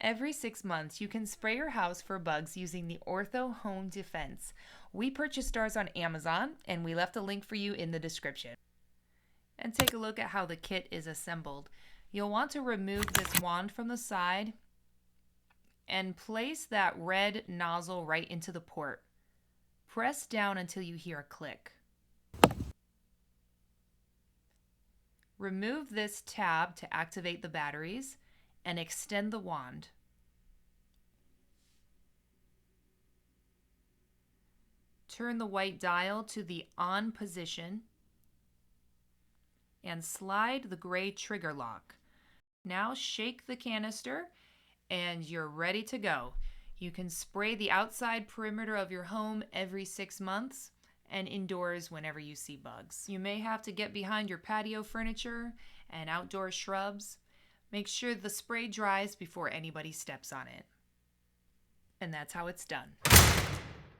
Every 6 months, you can spray your house for bugs using the Ortho Home Defense. We purchased ours on Amazon, and we left a link for you in the description. And take a look at how the kit is assembled. You'll want to remove this wand from the side and place that red nozzle right into the port. Press down until you hear a click. Remove this tab to activate the batteries and extend the wand. Turn the white dial to the on position and slide the gray trigger lock. Now shake the canister and you're ready to go. You can spray the outside perimeter of your home every 6 months and indoors whenever you see bugs. You may have to get behind your patio furniture and outdoor shrubs. Make sure the spray dries before anybody steps on it. And that's how it's done.